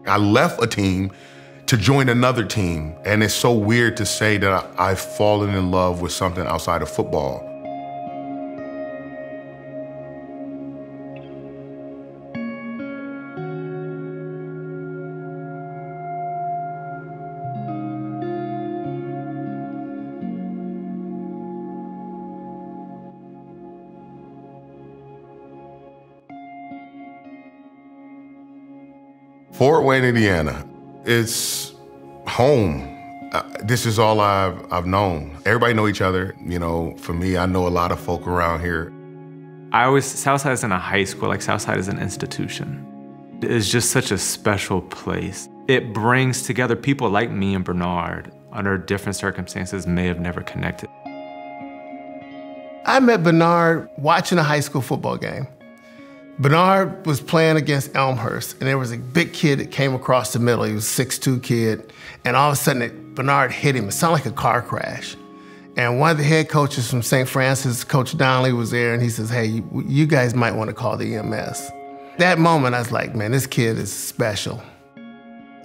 I left a team to join another team, and it's so weird to say that I've fallen in love with something outside of football. Fort Wayne, Indiana, it's home. This is all I've known. Everybody know each other. You know, for me, I know a lot of folk around here. Southside isn't a high school, like Southside is an institution. It's just such a special place. It brings together people like me and Bernard under different circumstances may have never connected. I met Bernard watching a high school football game. Bernard was playing against Elmhurst, and there was a big kid that came across the middle. He was a 6'2" kid, and all of a sudden, Bernard hit him. It sounded like a car crash. And one of the head coaches from St. Francis, Coach Donnelly, was there, and he says, hey, you guys might want to call the EMS. That moment, I was like, man, this kid is special.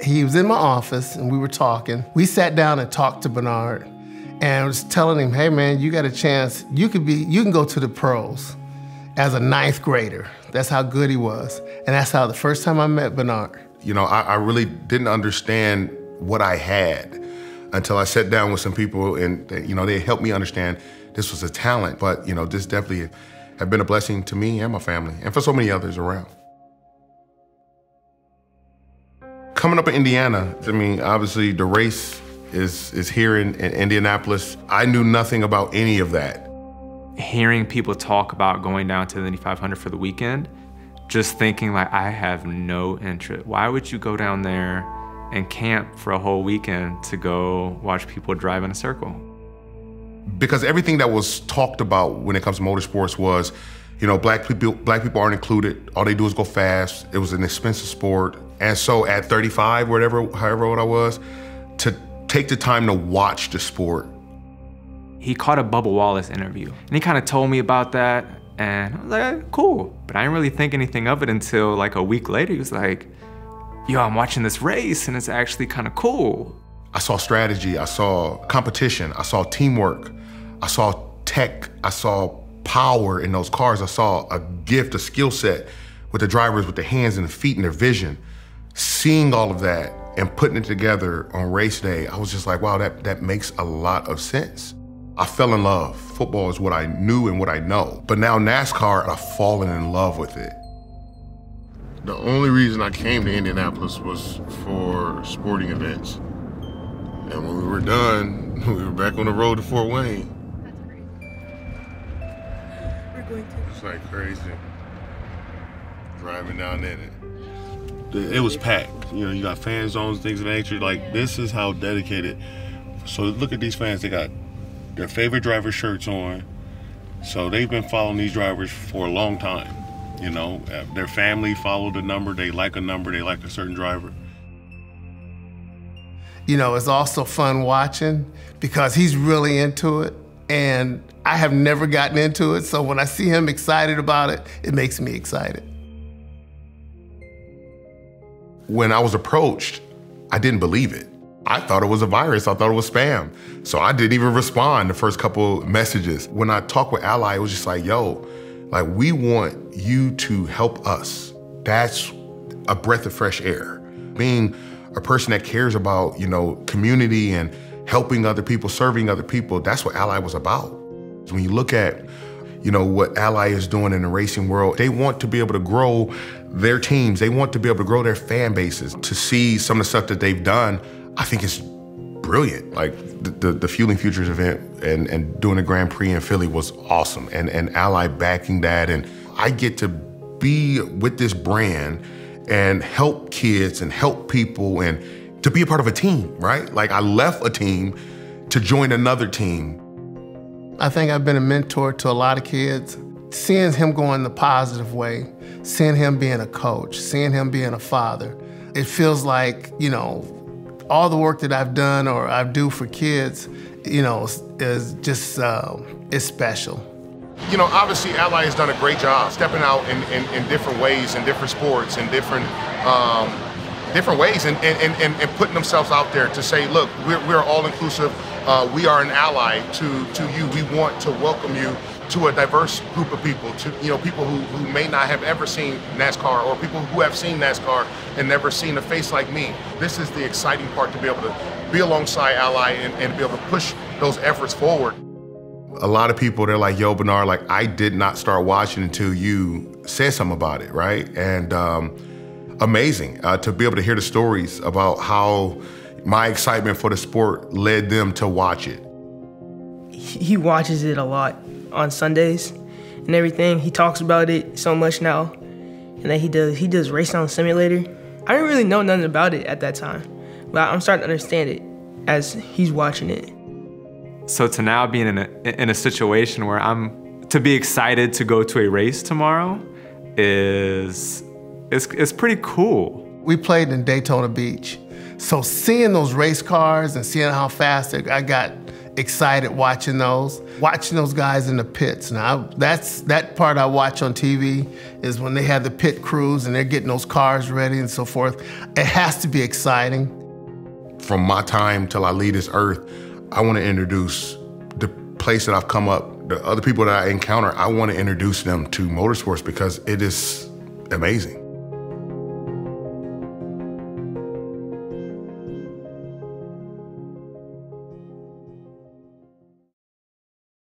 He was in my office, and we were talking. We sat down and talked to Bernard, and I was telling him, hey, man, you got a chance. You can go to the pros as a 9th grader. That's how good he was. And that's how the first time I met Bernard. You know, I really didn't understand what I had until I sat down with some people and, you know, they helped me understand this was a talent. But, you know, this definitely have been a blessing to me and my family and for so many others around. Coming up in Indiana, I mean, obviously the race is here in Indianapolis. I knew nothing about any of that. Hearing people talk about going down to the Indy 500 for the weekend, just thinking like, I have no interest. Why would you go down there and camp for a whole weekend to go watch people drive in a circle? Because everything that was talked about when it comes to motorsports was, you know, black people aren't included. All they do is go fast. It was an expensive sport. And so at 35, however old I was, to take the time to watch the sport. He caught a Bubba Wallace interview, and he kind of told me about that, and I was like, cool. But I didn't really think anything of it until like a week later. He was like, yo, I'm watching this race, and it's actually kind of cool. I saw strategy, I saw competition, I saw teamwork, I saw tech, I saw power in those cars. I saw a gift, a skill set with the drivers, with their hands and the feet and their vision. Seeing all of that and putting it together on race day, I was just like, wow, that makes a lot of sense. I fell in love. Football is what I knew and what I know. But now NASCAR, I've fallen in love with it. The only reason I came to Indianapolis was for sporting events. And when we were done, we were back on the road to Fort Wayne. That's crazy. We're going to. It's like crazy. Driving down in it. It was packed. You know, you got fan zones, things of that nature. Like, this is how dedicated. So look at these fans. They got their favorite driver shirts on. So they've been following these drivers for a long time. You know, their family followed a number, they like a certain driver. You know, it's also fun watching because he's really into it, and I have never gotten into it, so when I see him excited about it, it makes me excited. When I was approached, I didn't believe it. I thought it was a virus. I thought it was spam. So I didn't even respond the first couple messages. When I talked with Ally, it was just like, yo, like, we want you to help us. That's a breath of fresh air. Being a person that cares about, you know, community and helping other people, serving other people, that's what Ally was about. When you look at, you know, what Ally is doing in the racing world, they want to be able to grow their teams. They want to be able to grow their fan bases. To see some of the stuff that they've done, I think it's brilliant. Like the Fueling Futures event and doing the Grand Prix in Philly was awesome. And Ally backing that. And I get to be with this brand and help kids and help people and to be a part of a team, right? Like, I left a team to join another team. I think I've been a mentor to a lot of kids. Seeing him go in the positive way, seeing him being a coach, seeing him being a father, it feels like, you know, all the work that I've done or I do for kids, you know, is just, it's special. You know, obviously Ally has done a great job stepping out in different ways, in different sports, in different different ways and putting themselves out there to say, look, we're all inclusive. We are an ally to you. We want to welcome you to a diverse group of people, to people who may not have ever seen NASCAR, or people who have seen NASCAR and never seen a face like me. This is the exciting part, to be able to be alongside Ally and be able to push those efforts forward. A lot of people, they're like, yo, Bernard, like, I did not start watching until you said something about it, right? And amazing to be able to hear the stories about how my excitement for the sport led them to watch it. He watches it a lot on Sundays and everything. He talks about it so much now. And then he does racing on the simulator. I didn't really know nothing about it at that time, but I'm starting to understand it as he's watching it. So to now being in a situation where to be excited to go to a race tomorrow is pretty cool. We played in Daytona Beach. So seeing those race cars and seeing how fast I got excited watching those guys in the pits. Now, that part I watch on TV is when they have the pit crews and they're getting those cars ready and so forth. It has to be exciting. From my time till I leave this earth, I want to introduce the place that I've come up, the other people that I encounter, I want to introduce them to motorsports because it is amazing.